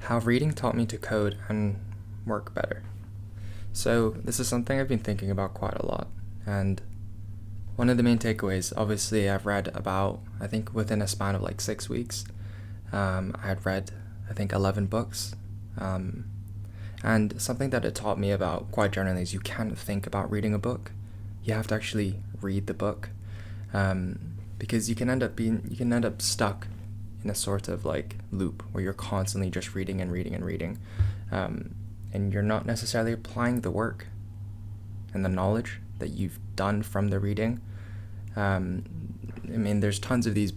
How reading taught me to code and work better. So this is something I've been thinking about quite a lot, and one of the main takeaways, obviously I've read about, I think within a span of like 6 weeks, I had read, I think 11 books, and something that it taught me about quite generally is you can't think about reading a book, you have to actually read the book, because you can end up stuck in a sort of like loop where you're constantly just reading and reading and reading, and you're not necessarily applying the work and the knowledge that you've done from the reading. I mean, there's tons of these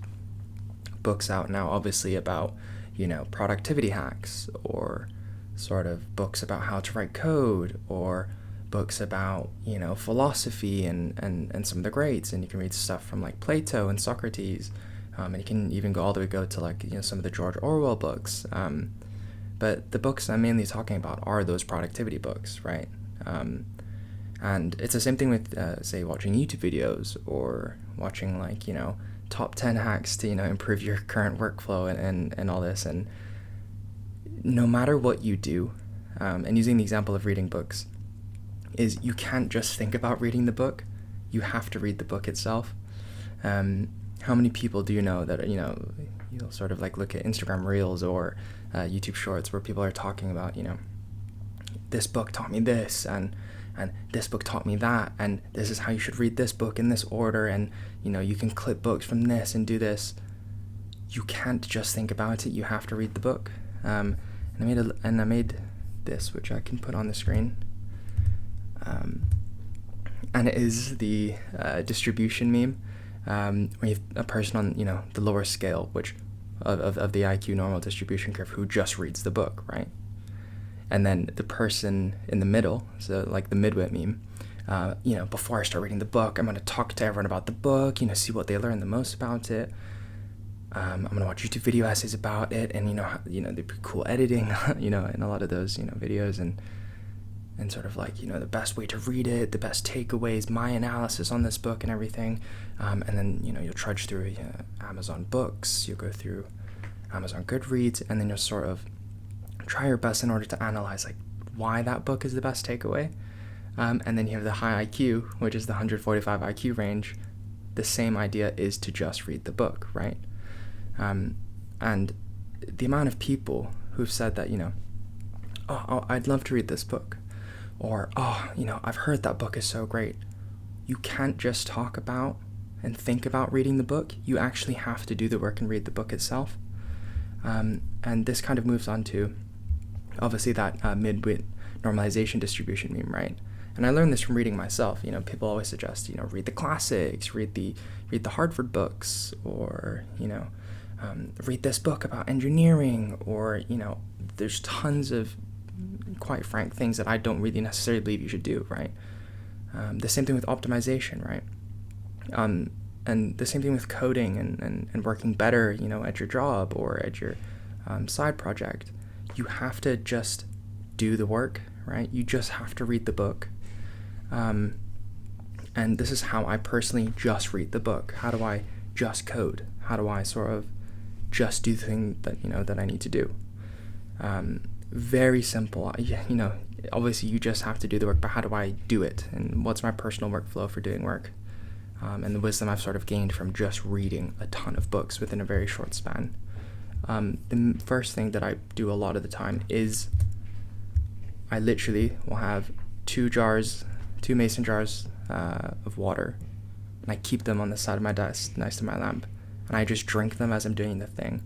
books out now, obviously, about, productivity hacks, or sort of books about how to write code, or books about, philosophy and some of the greats, and you can read stuff from like Plato and Socrates, and you can even go to like, some of the George Orwell books. But the books I'm mainly talking about are those productivity books, right? And it's the same thing with, say, watching YouTube videos, or watching like, top 10 hacks to, improve your current workflow and all this. And no matter what you do, and using the example of reading books, is you can't just think about reading the book, you have to read the book itself. How many people do you know that, you'll sort of like look at Instagram Reels or YouTube Shorts where people are talking about, this book taught me this, and this book taught me that, and this is how you should read this book in this order, and you can clip books from this and do this. You can't just think about it, you have to read the book. And I made this, which I can put on the screen, and it is the distribution meme, where you have a person on the lower scale, which of the IQ normal distribution curve, who just reads the book, right? And then the person in the middle, so like the midwit meme, before I start reading the book, I'm going to talk to everyone about the book, see what they learn the most about it. I'm going to watch YouTube video essays about it, and the cool editing, in a lot of those, videos, and sort of like, the best way to read it, the best takeaways, my analysis on this book and everything. And then, you'll trudge through Amazon Books, you'll go through Amazon Goodreads, and then you'll sort of try your best in order to analyze like why that book is the best takeaway. And then you have the high IQ, which is the 145 IQ range. The same idea is to just read the book, right? And the amount of people who've said that, oh, I'd love to read this book, or, oh, I've heard that book is so great. You can't just talk about and think about reading the book. You actually have to do the work and read the book itself. And this kind of moves on to, obviously, that midwit normalization distribution meme, right? And I learned this from reading myself. People always suggest, read the classics, read the Harvard books, or, read this book about engineering, or, there's tons of, quite frank, things that I don't really necessarily believe you should do, right? The same thing with optimization, right? And the same thing with coding and working better, at your job or at your side project. You have to just do the work, right? You just have to read the book. And this is how I personally just read the book. How do I just code? How do I sort of just do the thing that, that I need to do? Very simple. Obviously you just have to do the work, but how do I do it? And what's my personal workflow for doing work? And the wisdom I've sort of gained from just reading a ton of books within a very short span. The first thing that I do a lot of the time is I literally will have two mason jars of water, and I keep them on the side of my desk next to my lamp, and I just drink them as I'm doing the thing.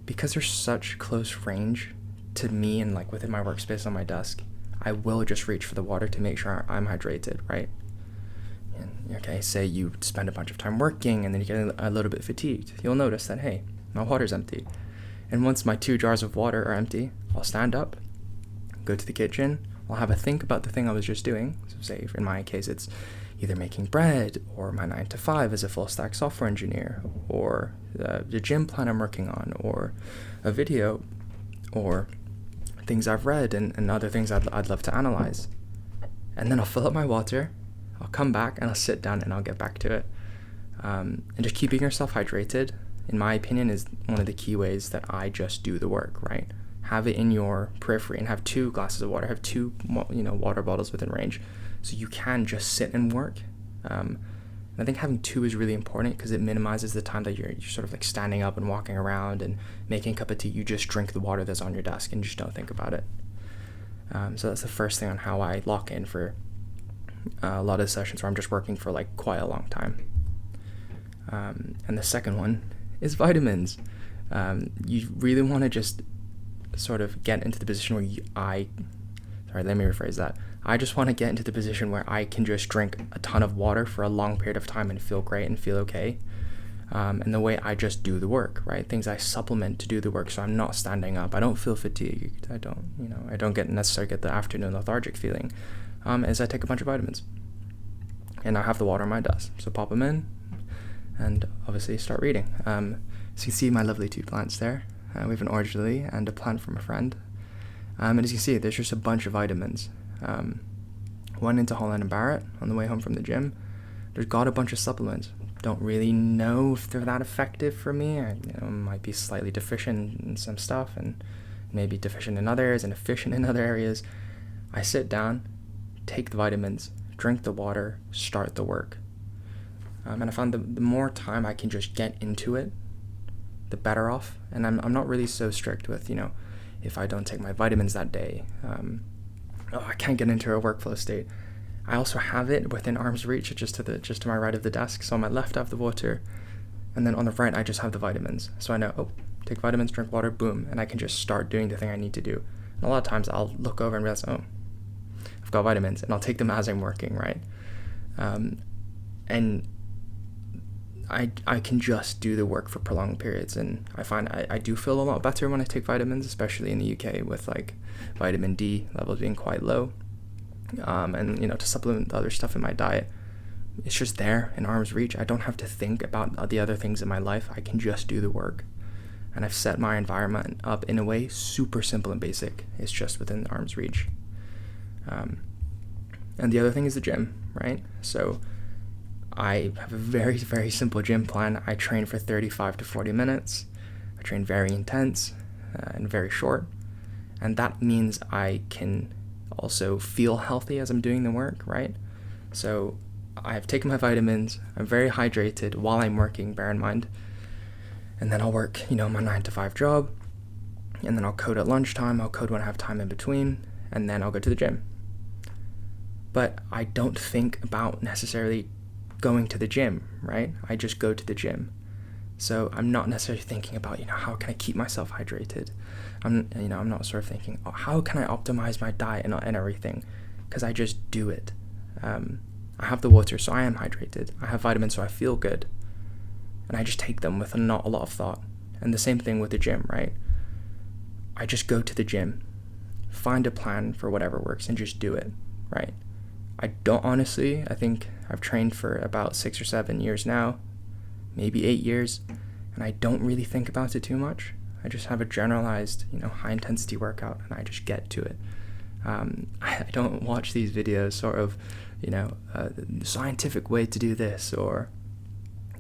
Because there's such close range to me and like within my workspace on my desk, I will just reach for the water to make sure I'm hydrated, right? And, okay, say you spend a bunch of time working and then you get a little bit fatigued. You'll notice that, hey, my water's empty. And once my 2 jars of water are empty, I'll stand up, go to the kitchen, I'll have a think about the thing I was just doing. So say, in my case, it's either making bread, or my 9 to 5 as a full stack software engineer, or the gym plan I'm working on, or a video, or things I've read and other things I'd love to analyze. And then I'll fill up my water, I'll come back, and I'll sit down and I'll get back to it. And just keeping yourself hydrated, in my opinion, is one of the key ways that I just do the work, right? have it in your periphery, and have 2 glasses of water, have 2 water bottles within range, so you can just sit and work. And I think having 2 is really important because it minimizes the time that you're sort of like standing up and walking around and making a cup of tea. You just drink the water that's on your desk and just don't think about it. So that's the first thing on how I lock in for a lot of sessions where I'm just working for like quite a long time. And the second one is vitamins. You really want to just sort of get into the position where let me rephrase that. I just want to get into the position where I can just drink a ton of water for a long period of time and feel great and feel okay. And the way I just do the work, right? Things I supplement to do the work, so I'm not standing up. I don't feel fatigued. I don't necessarily get the afternoon lethargic feeling. Is I take a bunch of vitamins, and I have the water on my desk, so pop them in, and obviously start reading. So you can see my lovely 2 plants there. We have an orange lily and a plant from a friend. And as you can see, there's just a bunch of vitamins. Went into Holland & Barrett on the way home from the gym. There's got a bunch of supplements. Don't really know if they're that effective for me. I might be slightly deficient in some stuff and maybe deficient in other areas and efficient in other areas. I sit down, take the vitamins, drink the water, start the work. And I found the more time I can just get into it, the better off. And I'm not really so strict with, if I don't take my vitamins that day, I can't get into a workflow state. I also have it within arm's reach, just to my right of the desk. So on my left I have the water, and then on the right I just have the vitamins. So I know, take vitamins, drink water, boom, and I can just start doing the thing I need to do. And a lot of times I'll look over and realize, I've got vitamins, and I'll take them as I'm working, right? And I can just do the work for prolonged periods, and I find I do feel a lot better when I take vitamins, especially in the UK with like vitamin D levels being quite low. And to supplement the other stuff in my diet, it's just there in arm's reach. I don't have to think about the other things in my life. I can just do the work, and I've set my environment up in a way super simple and basic. It's just within arm's reach. And the other thing is the gym, right? So I have a very, very simple gym plan. I train for 35 to 40 minutes. I train very intense and very short. And that means I can also feel healthy as I'm doing the work, right? So I have taken my vitamins. I'm very hydrated while I'm working, bear in mind. And then I'll work, my 9 to 5 job. And then I'll code at lunchtime. I'll code when I have time in between. And then I'll go to the gym. But I don't think about necessarily going to the gym, right? I just go to the gym. So I'm not necessarily thinking about, how can I keep myself hydrated? I'm not sort of thinking, how can I optimize my diet and everything? Because I just do it. I have the water, so I am hydrated. I have vitamins, so I feel good. And I just take them with not a lot of thought. And the same thing with the gym, right? I just go to the gym, find a plan for whatever works, and just do it, right? I think I've trained for about 6 or 7 years now, maybe 8 years, and I don't really think about it too much. I just have a generalized, high intensity workout, and I just get to it. I don't watch these videos sort of, the scientific way to do this, or,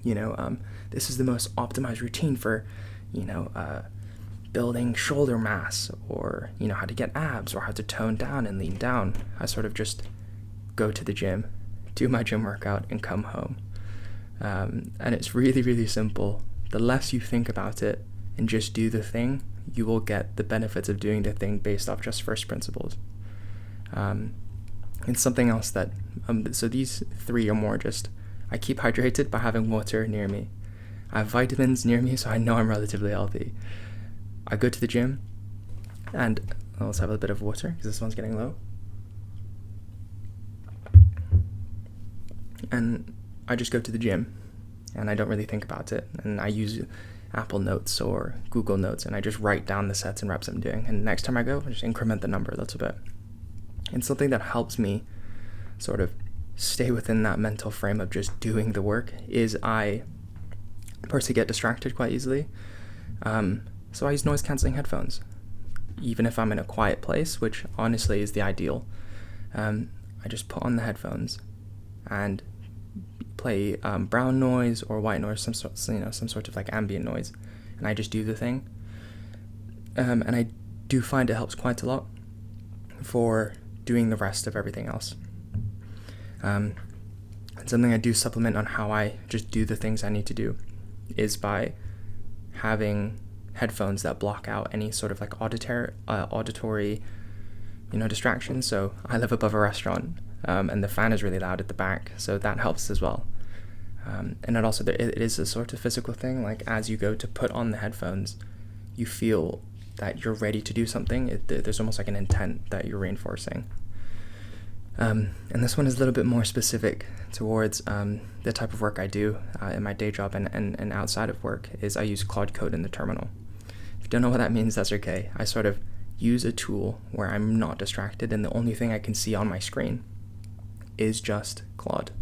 this is the most optimized routine for, building shoulder mass, or, how to get abs, or how to tone down and lean down. I sort of just go to the gym, do my gym workout, and come home. And it's really, really simple. The less you think about it and just do the thing, you will get the benefits of doing the thing based off just first principles. And something else that, so these 3 are more just, I keep hydrated by having water near me. I have vitamins near me, so I know I'm relatively healthy. I go to the gym, and I'll also have a bit of water, because this one's getting low. And I just go to the gym, and I don't really think about it. And I use Apple Notes or Google Notes, and I just write down the sets and reps I'm doing. And next time I go, I just increment the number a little bit. And something that helps me sort of stay within that mental frame of just doing the work is I personally get distracted quite easily. So I use noise-canceling headphones, even if I'm in a quiet place, which honestly is the ideal. I just put on the headphones and play brown noise or white noise, some sort of like ambient noise, and I just do the thing. And I do find it helps quite a lot for doing the rest of everything else. And something I do supplement on how I just do the things I need to do is by having headphones that block out any sort of like auditory distractions. So I live above a restaurant, and the fan is really loud at the back, so that helps as well. And it is a sort of physical thing. Like as you go to put on the headphones, you feel that you're ready to do something. There's almost like an intent that you're reinforcing. And this one is a little bit more specific towards the type of work I do in my day job and outside of work. Is I use Claude Code in the terminal. If you don't know what that means, that's okay. I sort of use a tool where I'm not distracted, and the only thing I can see on my screen is just Claude.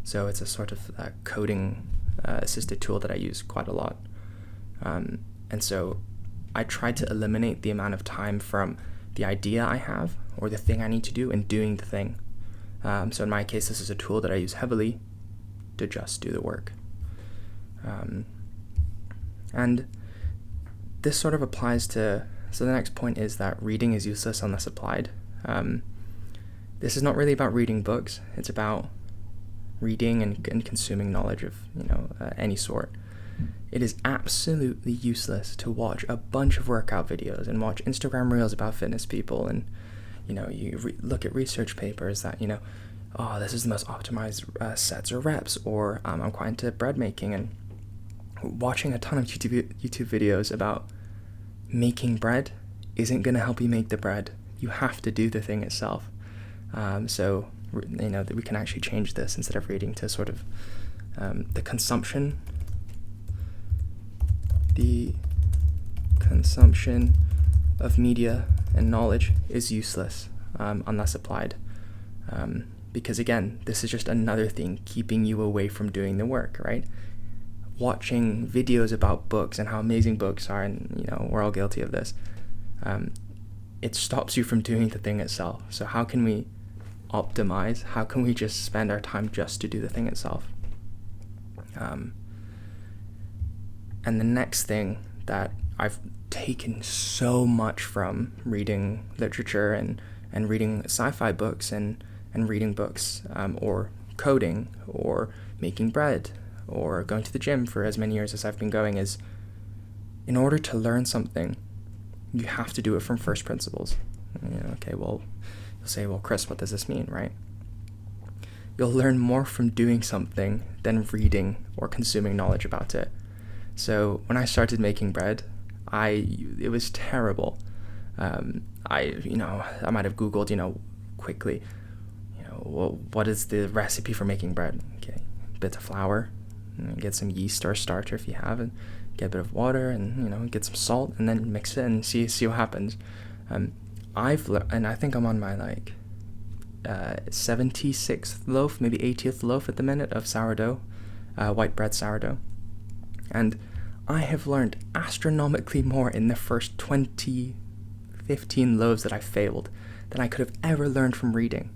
So it's a sort of coding assisted tool that I use quite a lot. And so I try to eliminate the amount of time from the idea I have or the thing I need to do and doing the thing. So in my case, this is a tool that I use heavily to just do the work. And this sort of applies to, so the next point is that reading is useless unless applied. This is not really about reading books. It's about reading and consuming knowledge of any sort. It is absolutely useless to watch a bunch of workout videos and watch Instagram reels about fitness people, and you look at research papers that this is the most optimized sets or reps, or I'm quite into bread making, and watching a ton of YouTube videos about making bread isn't going to help you make the bread. You have to do the thing itself. So that we can actually change this instead of reading to sort of the consumption of media and knowledge is useless unless applied. Because again, this is just another thing keeping you away from doing the work, right? Watching videos about books and how amazing books are, and we're all guilty of this. It stops you from doing the thing itself. So how can we optimize? How can we just spend our time just to do the thing itself? And the next thing that I've taken so much from reading literature and reading sci-fi books and reading books, or coding, or making bread, or going to the gym for as many years as I've been going, is in order to learn something, you have to do it from first principles. Okay, well, you'll say, well, Chris, what does this mean, right? You'll learn more from doing something than reading or consuming knowledge about it. So when I started making bread, it was terrible. I might have Googled, quickly, what is the recipe for making bread? Okay, bit of flour, get some yeast or starter if you have it, get a bit of water, and get some salt, and then mix it and see what happens. And I think I'm on my 76th loaf, maybe 80th loaf at the minute of sourdough, white bread sourdough. And I have learned astronomically more in the first 15 loaves that I failed than I could have ever learned from reading.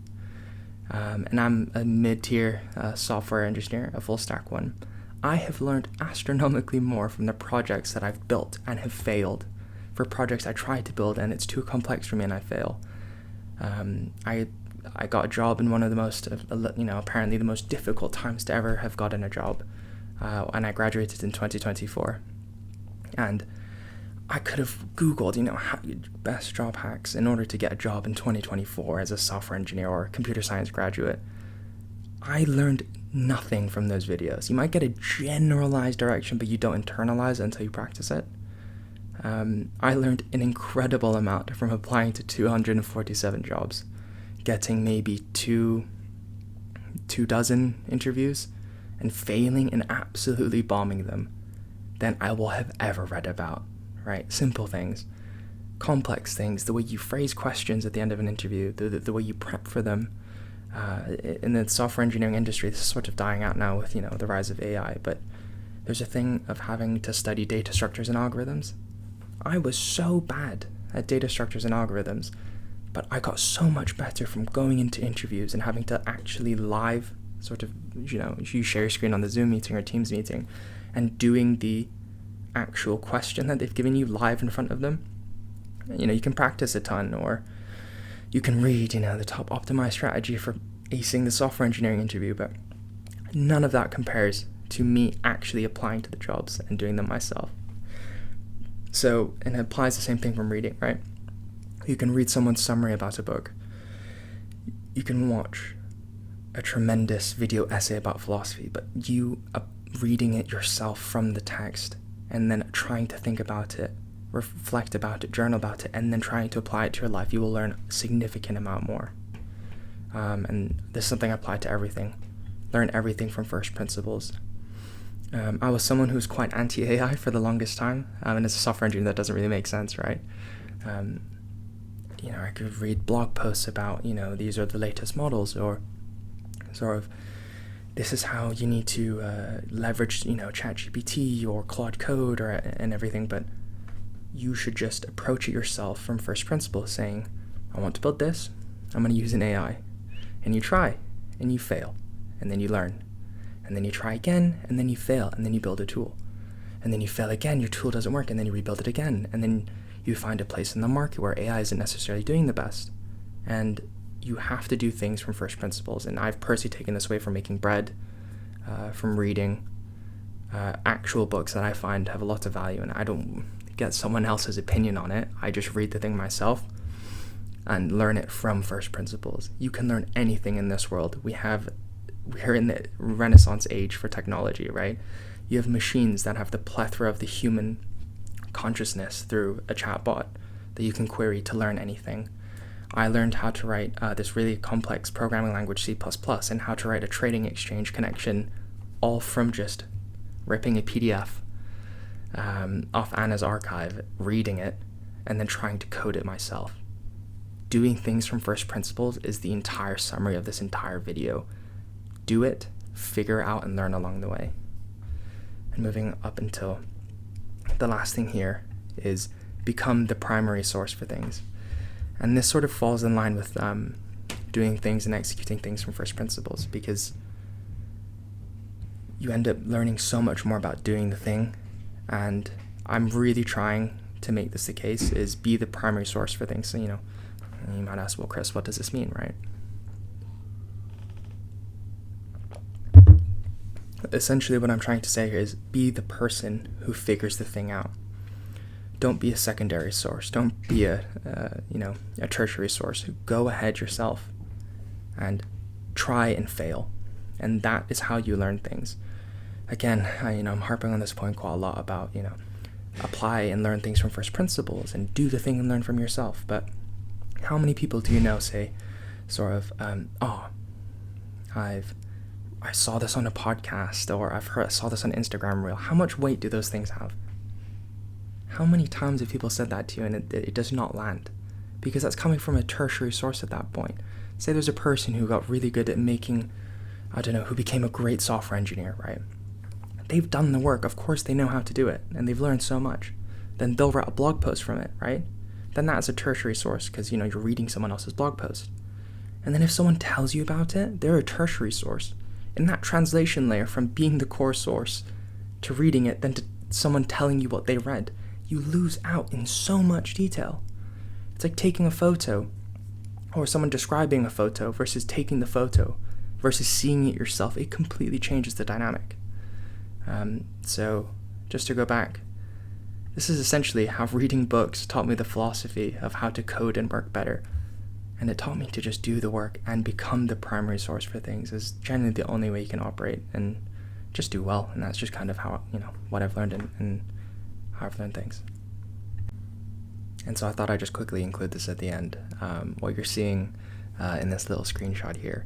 And I'm a mid-tier software engineer, a full stack one. I have learned astronomically more from the projects that I've built and have failed, for projects I tried to build and it's too complex for me and I fail. I got a job in one of the most, apparently the most difficult times to ever have gotten a job. And I graduated in 2024. And I could have Googled, best job hacks in order to get a job in 2024 as a software engineer or computer science graduate. I learned nothing from those videos. You might get a generalized direction, but you don't internalize it until you practice it. I learned an incredible amount from applying to 247 jobs, getting maybe two dozen interviews, and failing and absolutely bombing them than I will have ever read about, right? Simple things, complex things, the way you phrase questions at the end of an interview, the way you prep for them. In the software engineering industry, this is sort of dying out now with, the rise of AI, but there's a thing of having to study data structures and algorithms. I was so bad at data structures and algorithms, but I got so much better from going into interviews and having to actually live sort of, you share your screen on the Zoom meeting or Teams meeting and doing the actual question that they've given you live in front of them. You can practice a ton, or you can read, the top optimized strategy for acing the software engineering interview, but none of that compares to me actually applying to the jobs and doing them myself. So, and it applies the same thing from reading, right? You can read someone's summary about a book. You can watch a tremendous video essay about philosophy, but you reading it yourself from the text and then trying to think about it, reflect about it, journal about it, and then trying to apply it to your life, you will learn a significant amount more. And this is something I apply to everything. Learn everything from first principles. I was someone who was quite anti-AI for the longest time, and as a software engineer, that doesn't really make sense, right? I could read blog posts about, these are the latest models, or sort of, this is how you need to leverage, ChatGPT or Claude Code and everything, but you should just approach it yourself from first principles, saying, I want to build this, I'm going to use an AI. And you try, and you fail, and then you learn. And then you try again, and then you fail, and then you build a tool. And then you fail again, your tool doesn't work, and then you rebuild it again. And then you find a place in the market where AI isn't necessarily doing the best. And you have to do things from first principles. And I've personally taken this away from making bread, from reading actual books that I find have a lot of value, and I don't get someone else's opinion on it. I just read the thing myself and learn it from first principles. You can learn anything in this world. We're in the Renaissance age for technology, right? You have machines that have the plethora of the human consciousness through a chatbot that you can query to learn anything. I learned how to write this really complex programming language, C++, and how to write a trading exchange connection, all from just ripping a PDF off Anna's archive, reading it, and then trying to code it myself. Doing things from first principles is the entire summary of this entire video. Do it, figure out, and learn along the way. And moving up until the last thing here is become the primary source for things. And this sort of falls in line with doing things and executing things from first principles, because you end up learning so much more about doing the thing. And I'm really trying to make this the case, is be the primary source for things. So, you might ask, well, Chris, what does this mean, right? Essentially what I'm trying to say here is be the person who figures the thing out. Don't be a secondary source. Don't be a tertiary source. Go ahead yourself and try and fail. And that is how you learn things. Again, I'm harping on this point quite a lot about, apply and learn things from first principles and do the thing and learn from yourself. But how many people do you know say sort of, I saw this on a podcast, or I saw this on Instagram Reel. How much weight do those things have? How many times have people said that to you and it does not land? Because that's coming from a tertiary source at that point. Say there's a person who got really good at making, who became a great software engineer, right? They've done the work. Of course they know how to do it, and they've learned so much. Then they'll write a blog post from it, right? Then that's a tertiary source, because, you're reading someone else's blog post. And then if someone tells you about it, they're a tertiary source. In that translation layer from being the core source to reading it, then to someone telling you what they read, you lose out in so much detail. It's like taking a photo, or someone describing a photo versus taking the photo versus seeing it yourself. It completely changes the dynamic. So just to go back, this is essentially how reading books taught me the philosophy of how to code and work better. And it taught me to just do the work and become the primary source for things is generally the only way you can operate and just do well. And that's just kind of how, what I've learned and how I've learned things. And so I thought I'd just quickly include this at the end. What you're seeing in this little screenshot here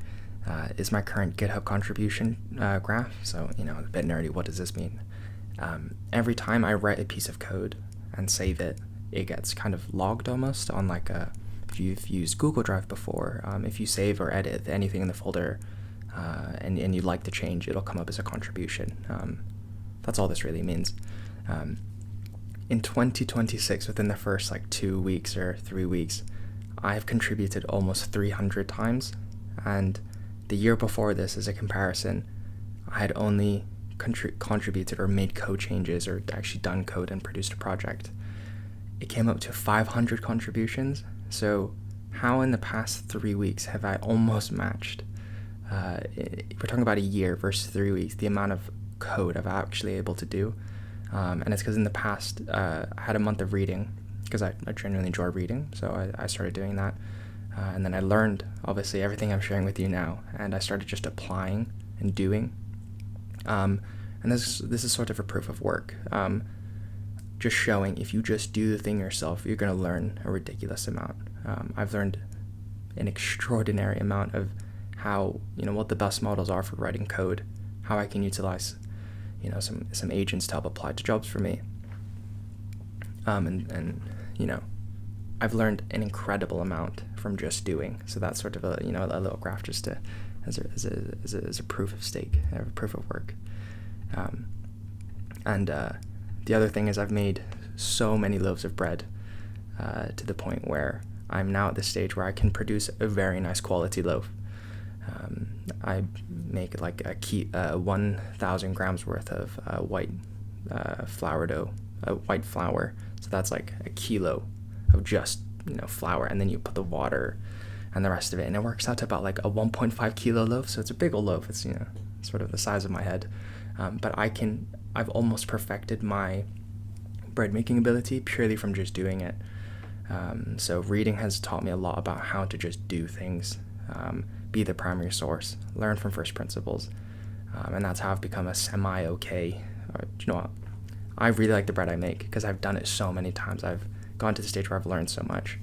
is my current GitHub contribution graph. So, a bit nerdy, what does this mean? Every time I write a piece of code and save it, it gets kind of logged almost on like if you've used Google Drive before, if you save or edit anything in the folder and you'd like to change, it'll come up as a contribution. That's all this really means. In 2026, within the first 2 weeks or 3 weeks, I've contributed almost 300 times. And the year before this, as a comparison, I had only contributed or made code changes or actually done code and produced a project it came up to 500 contributions. So how in the past 3 weeks have I almost matched, we're talking about a year versus 3 weeks, the amount of code I've actually able to do. And it's because in the past, I had a month of reading, because I genuinely enjoy reading, so I started doing that. And then I learned, obviously, everything I'm sharing with you now, and I started just applying and doing. And this is sort of a proof of work. Just showing if you just do the thing yourself, you're going to learn a ridiculous amount. I've learned an extraordinary amount of how, what the best models are for writing code, how I can utilize, some agents to help apply to jobs for me. And I've learned an incredible amount from just doing. So that's sort of a little graph just to, as a proof of stake, a proof of work. And the other thing is I've made so many loaves of bread to the point where I'm now at the stage where I can produce a very nice quality loaf. I make like 1,000 grams worth of white flour dough, white flour. So that's like a kilo of just flour, and then you put the water and the rest of it, and it works out to about like a 1.5 kilo loaf. So it's a big old loaf. It's sort of the size of my head. But I've almost perfected my bread making ability purely from just doing it. So reading has taught me a lot about how to just do things, be the primary source, learn from first principles, and that's how I've become a semi-okay. You know what? I really like the bread I make because I've done it so many times. I've gone to the stage where I've learned so much.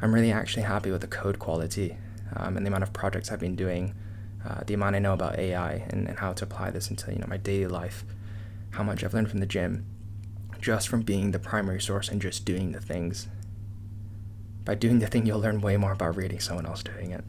I'm really actually happy with the code quality and the amount of projects I've been doing, the amount I know about AI and how to apply this into my daily life, how much I've learned from the gym, just from being the primary source and just doing the things. By doing the thing, you'll learn way more about reading someone else doing it.